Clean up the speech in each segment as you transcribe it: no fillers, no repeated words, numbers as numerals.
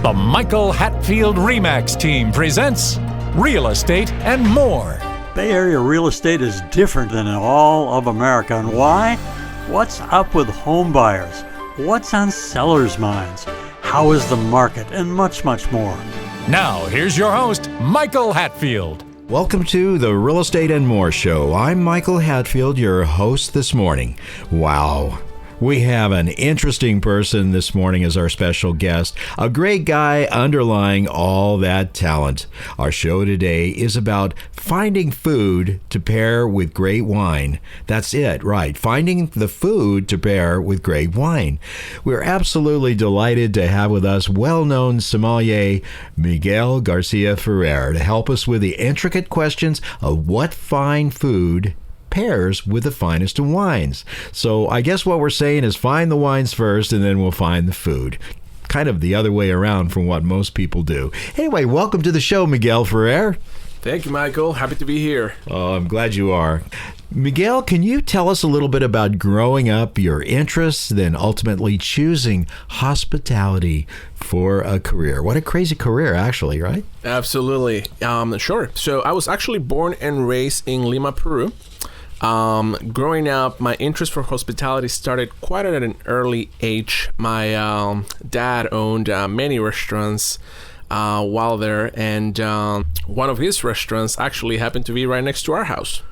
The Michael Hatfield RE/MAX team presents Real Estate and More. Bay Area real estate is different than in all of America. And why? What's up with home buyers? What's on sellers' minds? How is the market? And much, much more. Now, here's your host, Michael Hatfield. Welcome to the Real Estate and More Show. I'm Michael Hatfield, your host this morning. Wow. We have an interesting person this morning as our special guest, a great guy underlying all that talent. Our show today is about finding food to pair with great wine. That's it, right? Finding the food to pair with great wine. We're absolutely delighted to have with us well-known sommelier Miguel Garcia-Ferrer to help us with the intricate questions of what fine food pairs with the finest of wines. So I guess what we're saying is find the wines first and then we'll find the food. Kind of the other way around from what most people do. Anyway, welcome to the show, Miguel Ferrer. Thank you, Michael. Happy to be here. Oh, I'm glad you are. Miguel, can you tell us a little bit about growing up, your interests, then ultimately choosing hospitality for a career? What a crazy career, actually, right? Absolutely. Sure. So I was actually born and raised in Lima, Peru. Growing up, my interest for hospitality started quite at an early age. My dad owned many restaurants while there, and one of his restaurants actually happened to be right next to our house.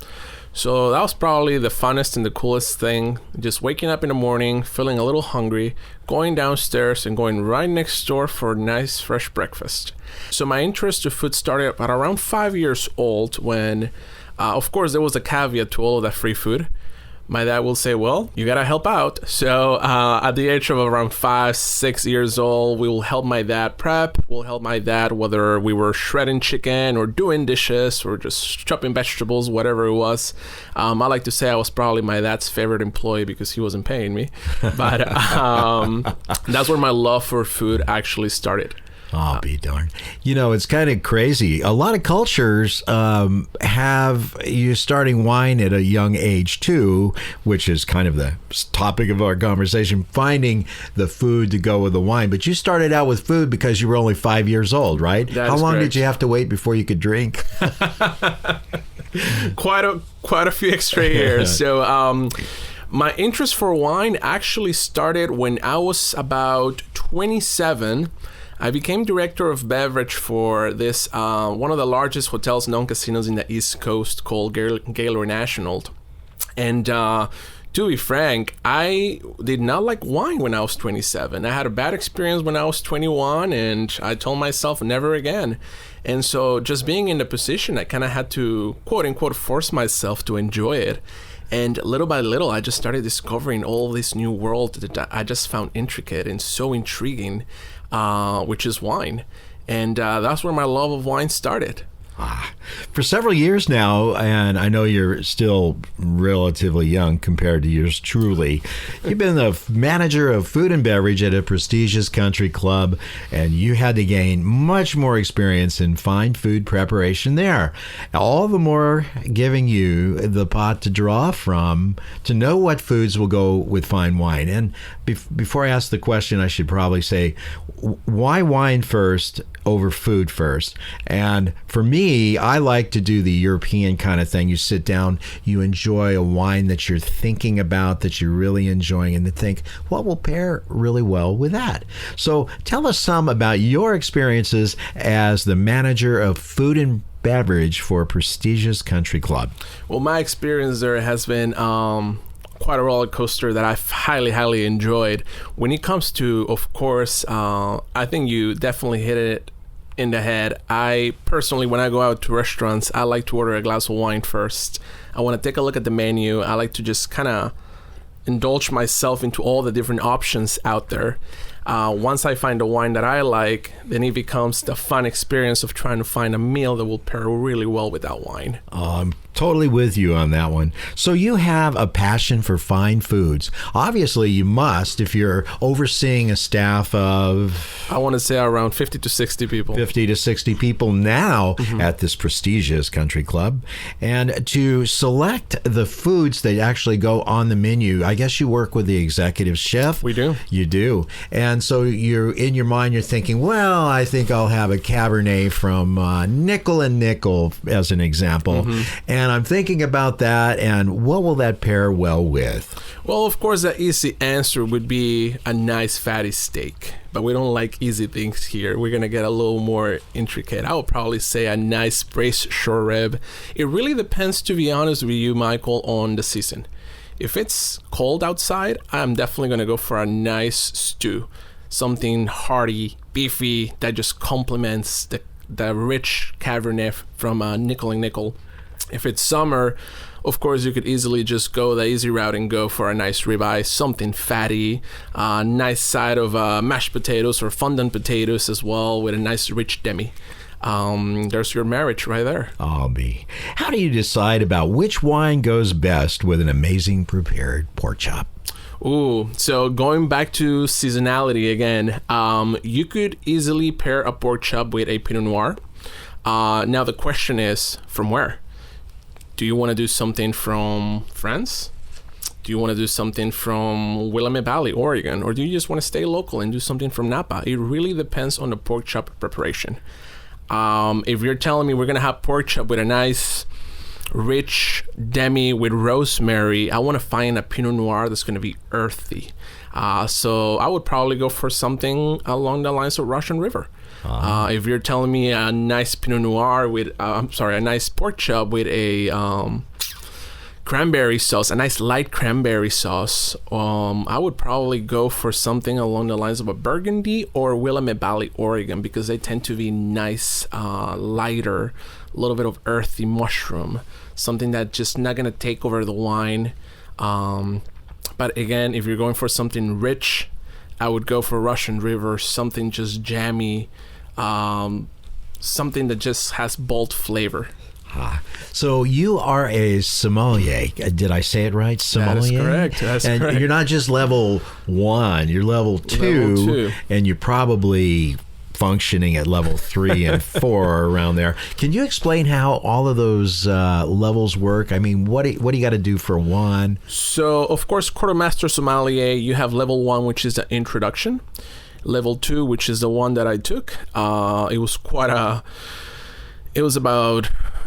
So that was probably the funnest and the coolest thing, just waking up in the morning, feeling a little hungry, going downstairs and going right next door for a nice fresh breakfast. So my interest to food started at around 5 years old when of course, there was a caveat to all of that free food. My dad will say, well, you got to help out. So at the age of around 5, 6 years old, we will help my dad prep. We'll help my dad whether we were shredding chicken or doing dishes or just chopping vegetables, whatever it was. I like to say I was probably my dad's favorite employee because he wasn't paying me. But that's where my love for food actually started. Oh, be darned. You know, it's kind of crazy. A lot of cultures have you starting wine at a young age, too, which is kind of the topic of our conversation, finding the food to go with the wine. But you started out with food because you were only 5 years old, right? How long did you have to wait before you could drink? Quite a few extra years. So my interest for wine actually started when I was about 27. I became director of beverage for this one of the largest hotels, non-casinos in the East Coast called Gaylord National. And to be frank, I did not like wine when I was 27. I had a bad experience when I was 21, and I told myself never again. And so just being in the position, I kind of had to, quote unquote, force myself to enjoy it. And little by little, I just started discovering all this new world that I just found intricate and so intriguing, which is wine. And that's where my love of wine started. For several years now, and I know you're still relatively young compared to yours truly, you've been the manager of food and beverage at a prestigious country club, and you had to gain much more experience in fine food preparation there. All the more giving you the pot to draw from to know what foods will go with fine wine. And before I ask the question, I should probably say, why wine first over food first? And for me, I like to do the European kind of thing. You sit down, you enjoy a wine that you're thinking about, that you're really enjoying, and then think, what will pair really well with that? So tell us some about your experiences as the manager of food and beverage for a prestigious country club. Well, my experience there has been quite a roller coaster that I've highly enjoyed. When it comes to, of course, I think you definitely hit it in the head. I personally, when I go out to restaurants, I like to order a glass of wine first. I want to take a look at the menu. I like to just kind of indulge myself into all the different options out there. Once I find a wine that I like, then it becomes the fun experience of trying to find a meal that will pair really well with that wine. I'm Totally with you on that one. So you have a passion for fine foods. Obviously, you must if you're overseeing a staff of... I want to say around 50 to 60 people. 50 to 60 people now at this prestigious country club. And to select the foods that actually go on the menu, I guess you work with the executive chef. We do. You do. And so you're in your mind, you're thinking, well, I think I'll have a Cabernet from Nickel and Nickel as an example. And I'm thinking about that, and what will that pair well with? Well, of course, the easy answer would be a nice fatty steak. But we don't like easy things here. We're going to get a little more intricate. I would probably say a nice braised short rib. It really depends, to be honest with you, Michael, on the season. If it's cold outside, I'm definitely going to go for a nice stew. Something hearty, beefy, that just complements the rich Cabernet from Nickel and Nickel. If it's summer, of course, you could easily just go the easy route and go for a nice ribeye, something fatty, a nice side of mashed potatoes or fondant potatoes as well with a nice rich demi. There's your marriage right there. How do you decide about which wine goes best with an amazing prepared pork chop? Ooh, so going back to seasonality again, you could easily pair a pork chop with a Pinot Noir. Now the question is, from where? Do you want to do something from France? Do you want to do something from Willamette Valley, Oregon? Or do you just want to stay local and do something from Napa? It really depends on the pork chop preparation. If you're telling me we're going to have pork chop with a nice rich demi with rosemary, I want to find a Pinot Noir that's going to be earthy. So I would probably go for something along the lines of Russian River. If you're telling me a nice Pinot Noir with, a nice pork chop with a cranberry sauce, a nice light cranberry sauce, I would probably go for something along the lines of a Burgundy or Willamette Valley, Oregon, because they tend to be nice, lighter, a little bit of earthy mushroom, something that just not going to take over the wine. But again, if you're going for something rich, I would go for Russian River, something just jammy, something that just has bold flavor. So you are a sommelier. Did I say it right? Sommelier? That is correct. You're not just level 1, you're level 2, and you're probably functioning at level 3 and 4 around there. Can you explain how all of those levels work? I mean, what do you got to do for one? So, of course, Quartermaster Sommelier, you have level 1, which is the introduction. Level 2, which is the one that I took.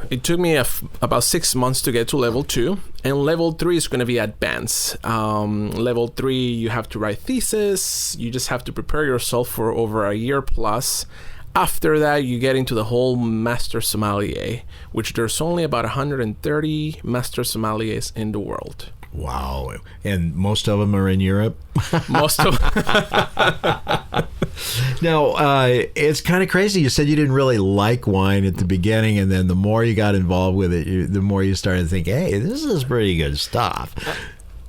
It took me about 6 months to get to level 2, and level 3 is going to be advanced. Level 3, you have to write thesis. You just have to prepare yourself for over a year plus. After that, you get into the whole master sommelier, which there's only about 130 master sommeliers in the world. Wow. And most of them are in Europe? Most of Now, it's kind of crazy. You said you didn't really like wine at the beginning, and then the more you got involved with it, the more you started to think, hey, this is pretty good stuff.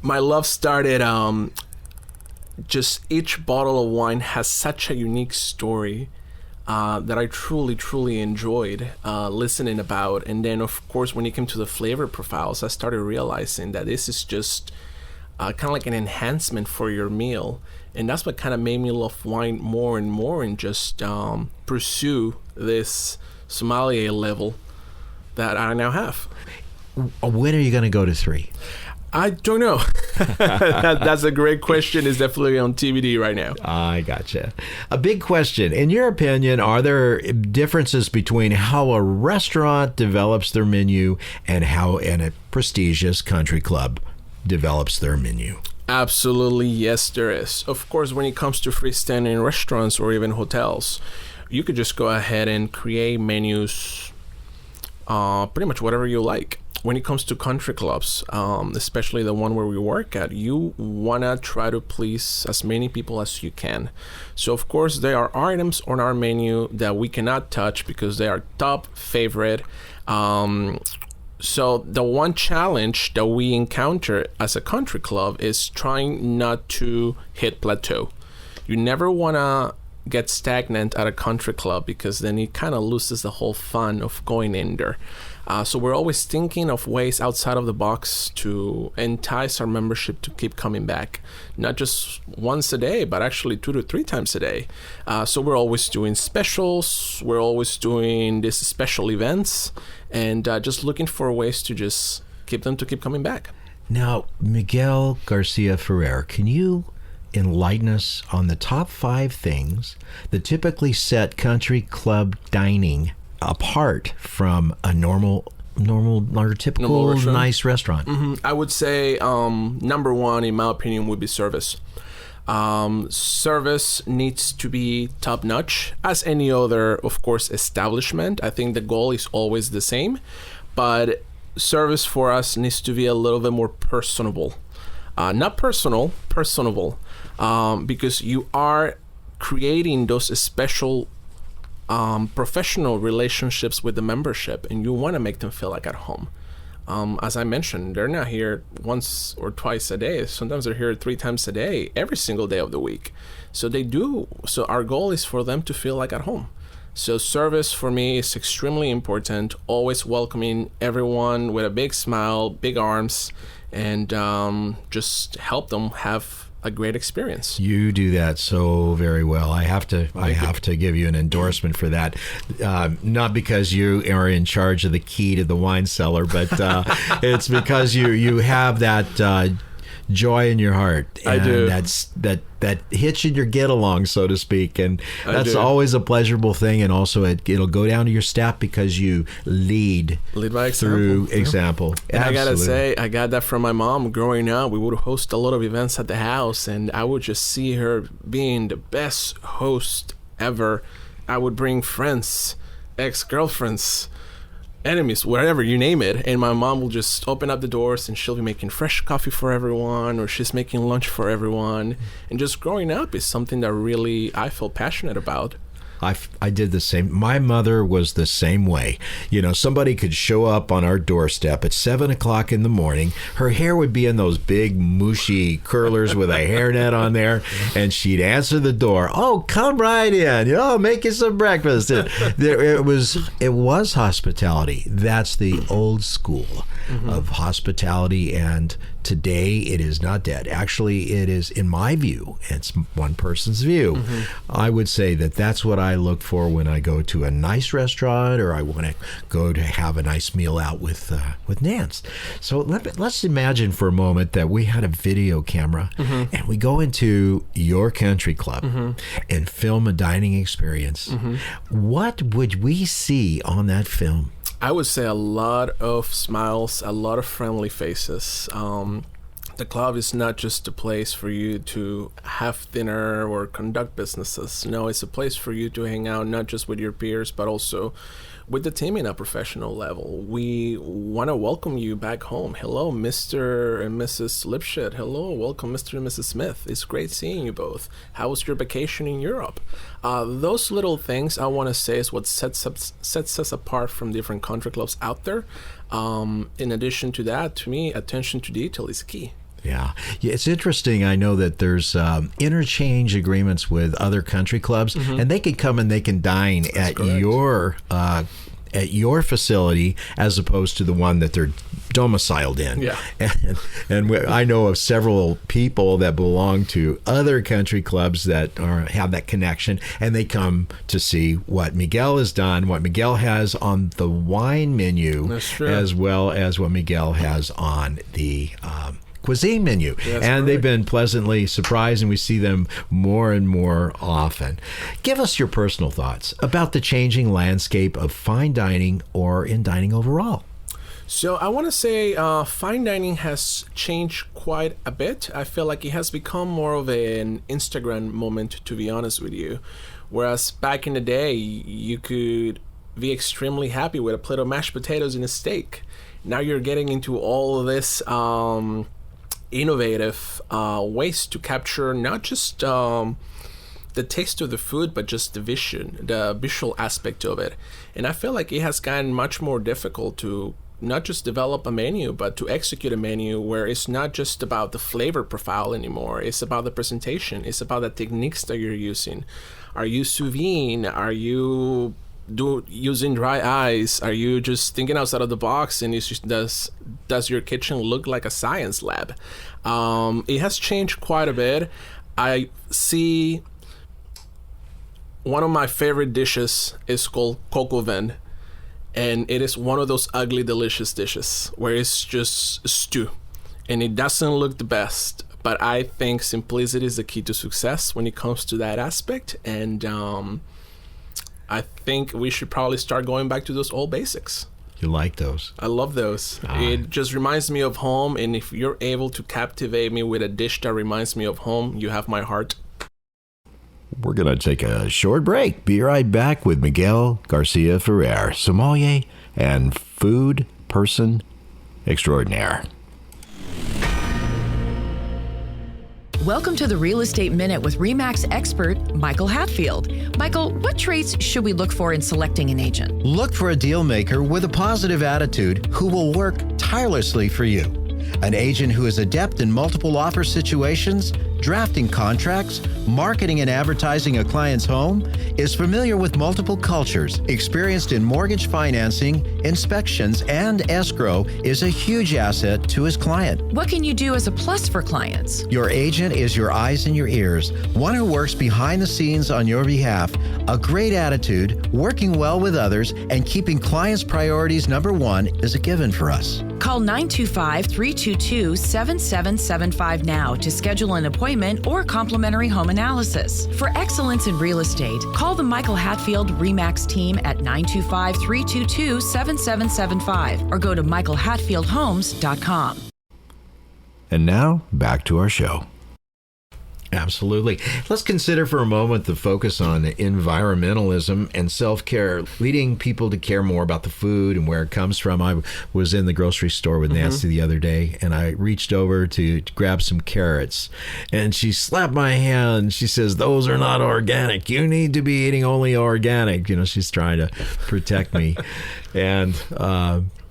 My love started, just each bottle of wine has such a unique story that I truly, truly enjoyed listening about. And then, of course, when it came to the flavor profiles, I started realizing that this is just kind of like an enhancement for your meal. And that's what kind of made me love wine more and more and just pursue this sommelier level that I now have. When are you going to go to 3? I don't know. That's a great question. It's definitely on TBD right now. I gotcha. A big question. In your opinion, are there differences between how a restaurant develops their menu and how a prestigious country club develops their menu? Absolutely, yes, there is. Of course, when it comes to freestanding restaurants or even hotels, you could just go ahead and create menus, pretty much whatever you like. When it comes to country clubs, especially the one where we work at, you want to try to please as many people as you can. So, of course, there are items on our menu that we cannot touch because they are top favorite. So the one challenge that we encounter as a country club is trying not to hit plateau. You never want to get stagnant at a country club, because then it kind of loses the whole fun of going in there. So we're always thinking of ways outside of the box to entice our membership to keep coming back, not just once a day, but actually 2 to 3 times a day. So we're always doing specials, we're always doing these special events, and just looking for ways to just keep them to keep coming back. Now, Miguel Garcia-Ferrer, can you enlighten us on the top 5 things that typically set country club dining apart from a normal or typical nice restaurant? I would say number 1, in my opinion, would be service. Service needs to be top-notch, as any other, of course, establishment. I think the goal is always the same, but service for us needs to be a little bit more personable. Not personal, personable, because you are creating those special professional relationships with the membership, and you want to make them feel like at home. As I mentioned, they're not here once or twice a day. Sometimes they're here 3 times a day, every single day of the week. So our goal is for them to feel like at home. So service for me is extremely important, always welcoming everyone with a big smile, big arms, and just help them have a great experience. You do that so very well. I have to give you an endorsement for that. Not because you are in charge of the key to the wine cellar, but it's because you have that joy in your heart. I do. That's that hitch in your get along, so to speak, and that's always a pleasurable thing. And also, it'll go down to your staff because you lead by through example. And I gotta say, I got that from my mom. Growing up, we would host a lot of events at the house, and I would just see her being the best host ever. I would bring friends, ex-girlfriends, enemies, whatever, you name it, and my mom will just open up the doors and she'll be making fresh coffee for everyone, or she's making lunch for everyone. And just growing up is something that really I feel passionate about. I did the same. My mother was the same way. You know, somebody could show up on our doorstep at 7 o'clock in the morning. Her hair would be in those big mushy curlers with a hairnet on there, and she'd answer the door. Oh, come right in. Make you some breakfast. It was hospitality. That's the old school of hospitality, and today it is not dead. Actually, it is, in my view, it's one person's view. I would say that's what I look for when I go to a nice restaurant, or I want to go to have a nice meal out with Nance. So let's imagine for a moment that we had a video camera and we go into your country club and film a dining experience. What would we see on that film? I would say a lot of smiles, a lot of friendly faces. The club is not just a place for you to have dinner or conduct businesses. No, it's a place for you to hang out, not just with your peers, but also with the team in a professional level. We want to welcome you back home. Hello, Mr. and Mrs. Lipschitz. Hello, welcome, Mr. and Mrs. Smith. It's great seeing you both. How was your vacation in Europe? Those little things, I want to say, is what sets us apart from different country clubs out there. In addition to that, to me, attention to detail is key. Yeah, it's interesting. I know that there's interchange agreements with other country clubs, and they can come and they can dine at your facility as opposed to the one that they're domiciled in. Yeah. And I know of several people that belong to other country clubs that have that connection, and they come to see what Miguel has done, what Miguel has on the wine menu, as well as what Miguel has on the cuisine menu. And they've been pleasantly surprised, and we see them more and more often. Give us your personal thoughts about the changing landscape of fine dining or in dining overall. So I want to say fine dining has changed quite a bit. I feel like it has become more of an Instagram moment, to be honest with you. Whereas back in the day, you could be extremely happy with a plate of mashed potatoes and a steak. Now you're getting into all of this innovative ways to capture not just the taste of the food, but just the visual aspect of it. And I feel like it has gotten much more difficult to not just develop a menu, but to execute a menu where it's not just about the flavor profile anymore. It's about the presentation. It's about the techniques that you're using. Are you sous vide? Are you using dry ice? Are you just thinking outside of the box? And it's just, does your kitchen look like a science lab? It has changed quite a bit. I see one of my favorite dishes is called coq au vin. And it is one of those ugly, delicious dishes where it's just stew. And it doesn't look the best. But I think simplicity is the key to success when it comes to that aspect. And I think we should probably start going back to those old basics. You like those? I love those. It just reminds me of home. And if you're able to captivate me with a dish that reminds me of home, you have my heart. We're going to take a short break. Be right back with Miguel Garcia-Ferrer, sommelier and food person extraordinaire. Welcome to the Real Estate Minute with RE/MAX expert Michael Hatfield. Michael, what traits should we look for in selecting an agent? Look for a deal maker with a positive attitude who will work tirelessly for you. An agent who is adept in multiple offer situations, drafting contracts, marketing and advertising a client's home, is familiar with multiple cultures, experienced in mortgage financing, inspections, and escrow, is a huge asset to his client. What can you do as a plus for clients? Your agent is your eyes and your ears, one who works behind the scenes on your behalf, a great attitude, working well with others, and keeping clients' priorities number one is a given for us. Call 925-322-7775 now to schedule an appointment or complimentary home analysis. For excellence in real estate, call the Michael Hatfield RE/MAX team at 925-322-7775 or go to michaelhatfieldhomes.com. And now, back to our show. Absolutely. Let's consider for a moment the focus on environmentalism and self-care, leading people to care more about the food and where it comes from. I was in the grocery store with Nancy the other day, and I reached over to grab some carrots, and she slapped my hand. She says, "Those are not organic. You need to be eating only organic." You know, she's trying to protect me. And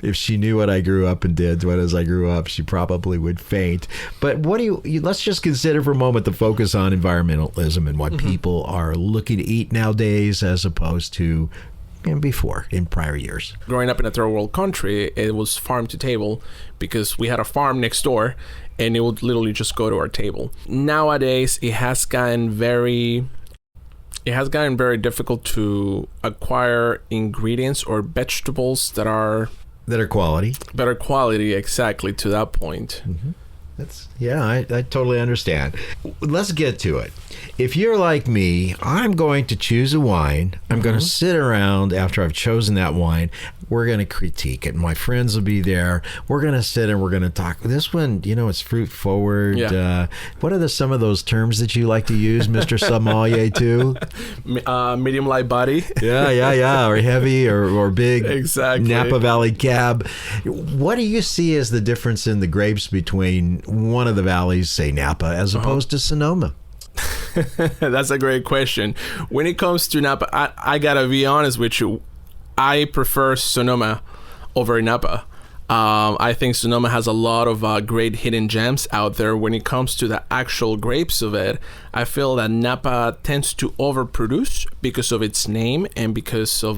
if she knew what I grew up and did, what as I grew up, she probably would faint. But what do you let's just consider for a moment the focus on environmentalism and what people are looking to eat nowadays as opposed to before, in prior years. Growing up in a third world country, it was farm to table because we had a farm next door and it would literally just go to our table. Nowadays, it has gotten very difficult to acquire ingredients or vegetables that are quality. Better quality, exactly, to that point. I totally understand. Let's get to it. If you're like me, I'm going to choose a wine. I'm going to sit around after I've chosen that wine. We're going to critique it. My friends will be there. We're going to sit and we're going to talk. This one, it's fruit forward. Yeah. What are some of those terms that you like to use, Mr. Sommelier, too? Medium light body. Yeah. Or heavy or big. Exactly. Napa Valley Cab. What do you see as the difference in the grapes between one of the valleys, say Napa, as opposed to Sonoma? That's a great question. When it comes to Napa, I gotta be honest with you. I prefer Sonoma over Napa. I think Sonoma has a lot of great hidden gems out there. When it comes to the actual grapes of it, I feel that Napa tends to overproduce because of its name and because of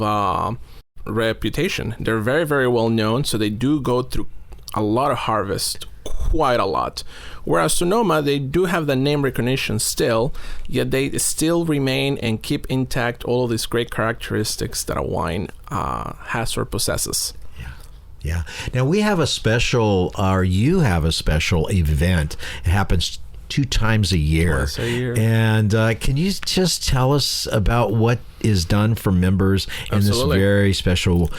reputation. They're very, very well known, so they do go through a lot of harvest, quite a lot. Whereas Sonoma, they do have the name recognition still, yet they still remain and keep intact all of these great characteristics that a wine has or possesses. Yeah. Now you have a special event. It happens 2 times a year. Once a year. And can you just tell us about what is done for members in this very special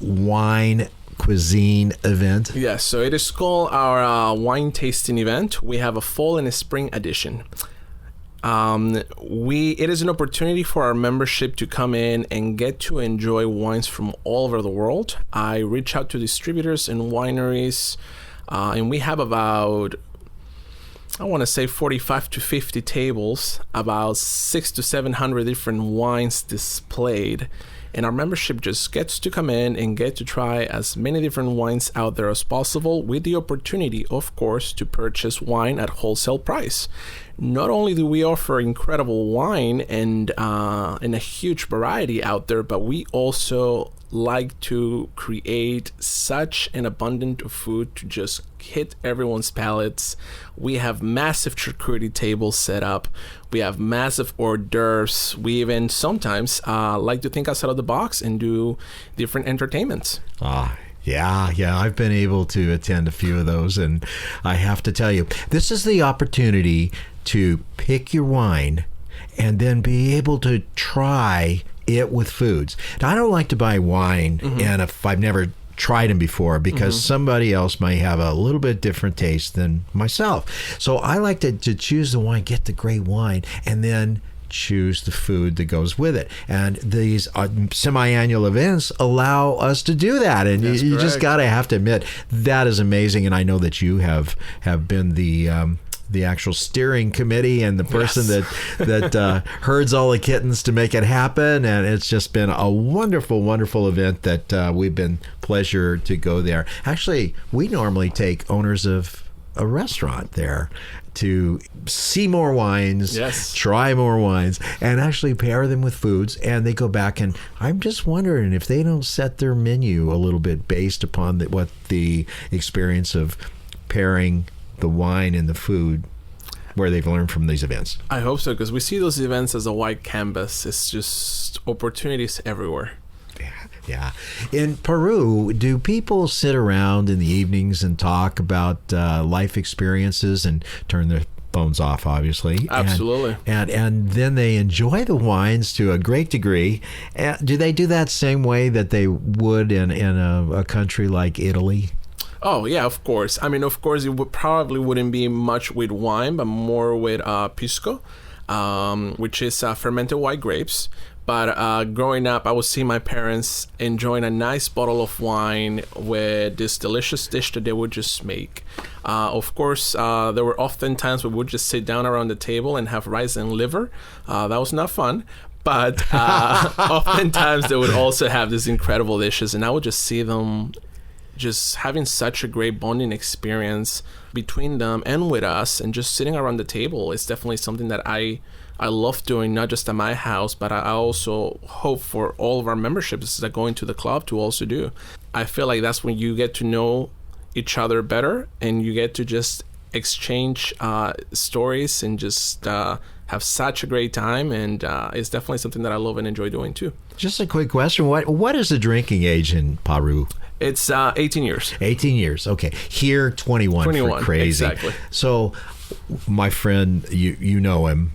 wine cuisine event? Yes, so it is called our wine tasting event. We have a fall and a spring edition. It is an opportunity for our membership to come in and get to enjoy wines from all over the world. I reach out to distributors and wineries, and we have about, I want to say 45 to 50 tables, about 600 to 700 different wines displayed. And our membership just gets to come in and get to try as many different wines out there as possible, with the opportunity, of course, to purchase wine at wholesale price. Not only do we offer incredible wine and a huge variety out there, but we also like to create such an abundance of food to just hit everyone's palates. We have massive charcuterie tables set up. We have massive hors d'oeuvres. We even sometimes like to think outside of the box and do different entertainments. Yeah, I've been able to attend a few of those, and I have to tell you, this is the opportunity to pick your wine and then be able to try it with foods. Now, I don't like to buy wine, and if I've never tried them before, because somebody else might have a little bit different taste than myself. So I like to choose the wine, get the great wine, and then choose the food that goes with it. And these semi-annual events allow us to do that. And you just have to admit, that is amazing. And I know that you have been the actual steering committee and the person that herds all the kittens to make it happen. And it's just been a wonderful, wonderful event that we've been pleasure to go there. Actually, we normally take owners of a restaurant there to see more wines, try more wines, and actually pair them with foods. And they go back, and I'm just wondering if they don't set their menu a little bit based upon what the experience of pairing the wine and the food, where they've learned from these events. I hope so, because we see those events as a white canvas. It's just opportunities everywhere. Yeah. In Peru, do people sit around in the evenings and talk about life experiences and turn their phones off, obviously? Absolutely. And then they enjoy the wines to a great degree. Do they do that same way that they would in a country like Italy? Oh, yeah, of course. I mean, of course, it probably wouldn't be much with wine, but more with pisco, which is fermented white grapes. But growing up, I would see my parents enjoying a nice bottle of wine with this delicious dish that they would just make. Of course, there were often times we would just sit down around the table and have rice and liver. That was not fun. But oftentimes they would also have these incredible dishes, and I would just see them just having such a great bonding experience between them and with us, and just sitting around the table is definitely something that I love doing, not just at my house, but I also hope for all of our memberships that go into the club to also do. I feel like that's when you get to know each other better, and you get to just exchange stories and just have such a great time, and it's definitely something that I love and enjoy doing too. Just a quick question. What is the drinking age in Peru? It's 18 years. 18 years. Okay. Here, 21 for crazy. Exactly. So my friend, you know him,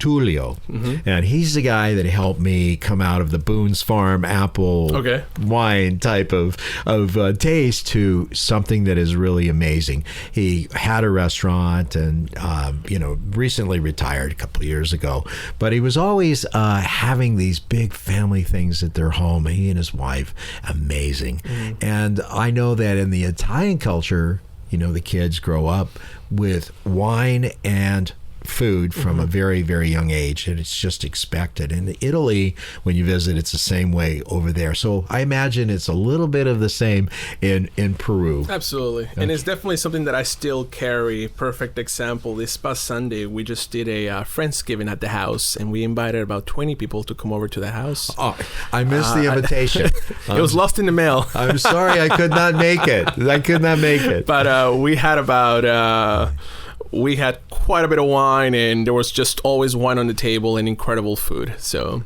Tulio, and he's the guy that helped me come out of the Boone's Farm apple wine type of taste to something that is really amazing. He had a restaurant and recently retired a couple of years ago, but he was always having these big family things at their home. He and his wife, amazing. And I know that in the Italian culture, the kids grow up with wine and food from a very, very young age, and it's just expected. In Italy, when you visit, it's the same way over there. So I imagine it's a little bit of the same in Peru. Absolutely. Okay. And it's definitely something that I still carry. Perfect example, this past Sunday, we just did a Friendsgiving at the house, and we invited about 20 people to come over to the house. Oh, I missed the invitation. It was lost in the mail. I'm sorry, I could not make it. But we had about... we had quite a bit of wine, and there was just always wine on the table and incredible food. So,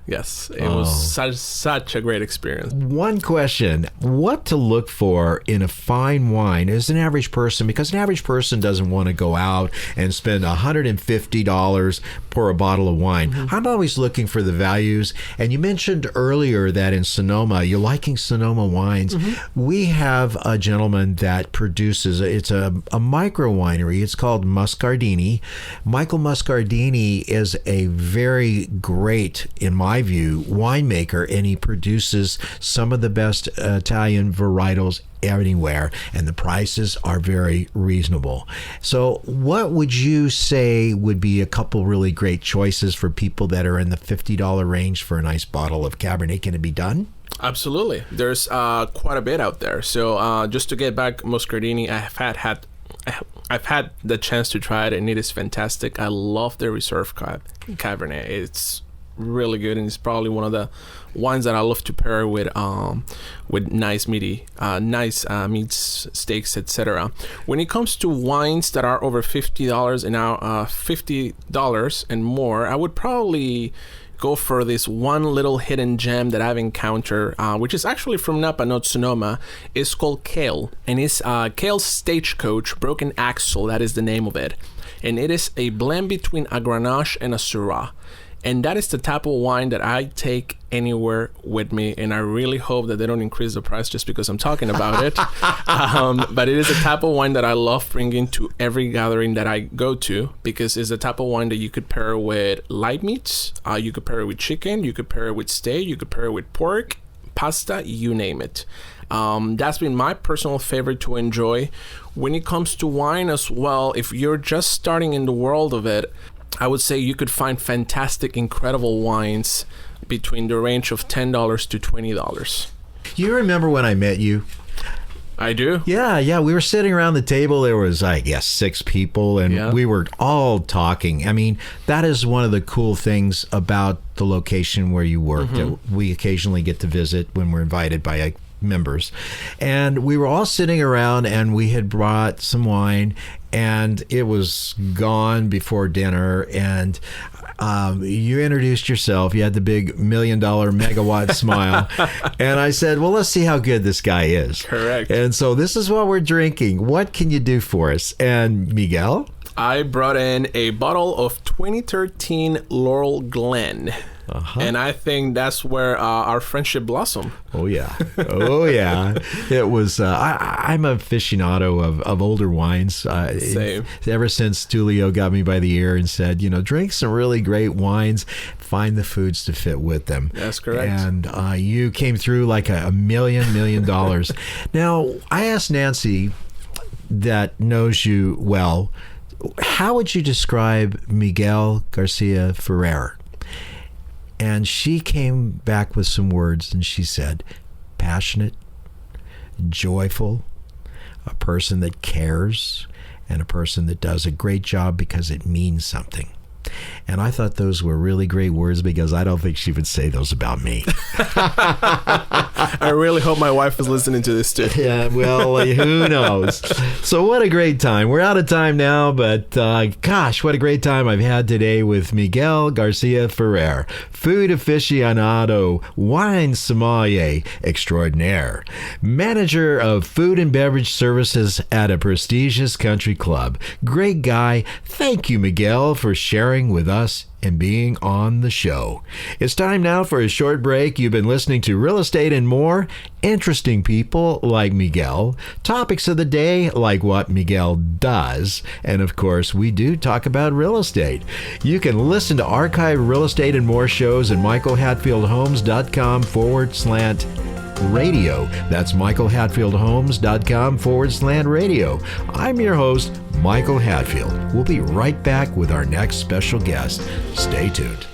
yes, it was such a great experience. One question, what to look for in a fine wine as an average person? Because an average person doesn't want to go out and spend $150 for a bottle of wine. I'm always looking for the values. And you mentioned earlier that in Sonoma, you're liking Sonoma wines. We have a gentleman that produces, it's a micro winery. It's called Muscardini. Michael Muscardini is a very great, in my my view, winemaker, and he produces some of the best Italian varietals anywhere, and the prices are very reasonable. So what would you say would be a couple really great choices for people that are in the $50 range for a nice bottle of Cabernet? Can it be done? Absolutely. There's quite a bit out there. So just to get back, Moscardini, I've had the chance to try it, and it is fantastic. I love the Reserve Cabernet. It's really good, and it's probably one of the wines that I love to pair with nice meaty, meats, steaks, etc. When it comes to wines that are over $50 and now $50 and more, I would probably go for this one little hidden gem that I've encountered, which is actually from Napa, not Sonoma. It's called Kale, and it's Kale Stagecoach Broken Axle. That is the name of it, and it is a blend between a Grenache and a Syrah. And that is the type of wine that I take anywhere with me, and I really hope that they don't increase the price just because I'm talking about it. But it is a type of wine that I love bringing to every gathering that I go to, because it's the type of wine that you could pair with light meats, you could pair it with chicken, you could pair it with steak, you could pair it with pork, pasta, you name it. That's been my personal favorite to enjoy. When it comes to wine as well, if you're just starting in the world of it, I would say you could find fantastic, incredible wines between the range of $10 to $20. You remember when I met you? I do. Yeah. We were sitting around the table. There was, I guess, 6 people, and we were all talking. I mean, that is one of the cool things about the location where you work that we occasionally get to visit when we're invited by members. And we were all sitting around, and we had brought some wine, and it was gone before dinner. And you introduced yourself. You had the big $1 million megawatt smile. And I said, well, let's see how good this guy is. Correct. And so this is what we're drinking. What can you do for us? And Miguel? I brought in a bottle of 2013 Laurel Glen. And I think that's where our friendship blossomed. Oh, yeah. It was, I'm an aficionado of older wines. Same. Ever since Tulio got me by the ear and said, drink some really great wines, find the foods to fit with them. That's correct. And you came through like $1 million. Now, I asked Nancy, that knows you well, how would you describe Miguel Garcia-Ferrer? And she came back with some words, and she said, passionate, joyful, a person that cares, and a person that does a great job because it means something. And I thought those were really great words, because I don't think she would say those about me. I really hope my wife is listening to this too. Yeah, well, who knows? So what a great time. We're out of time now, but gosh, what a great time I've had today with Miguel Garcia-Ferrer, food aficionado, wine sommelier extraordinaire, manager of food and beverage services at a prestigious country club. Great guy. Thank you, Miguel, for sharing with us and being on the show. It's time now for a short break. You've been listening to Real Estate and More. Interesting people like Miguel, topics of the day like what Miguel does, and of course we do talk about real estate. You can listen to archived Real Estate and More shows at michaelhatfieldhomes.com/radio. That's michaelhatfieldhomes.com/radio. I'm your host, Michael Hatfield. We'll be right back with our next special guest. Stay tuned.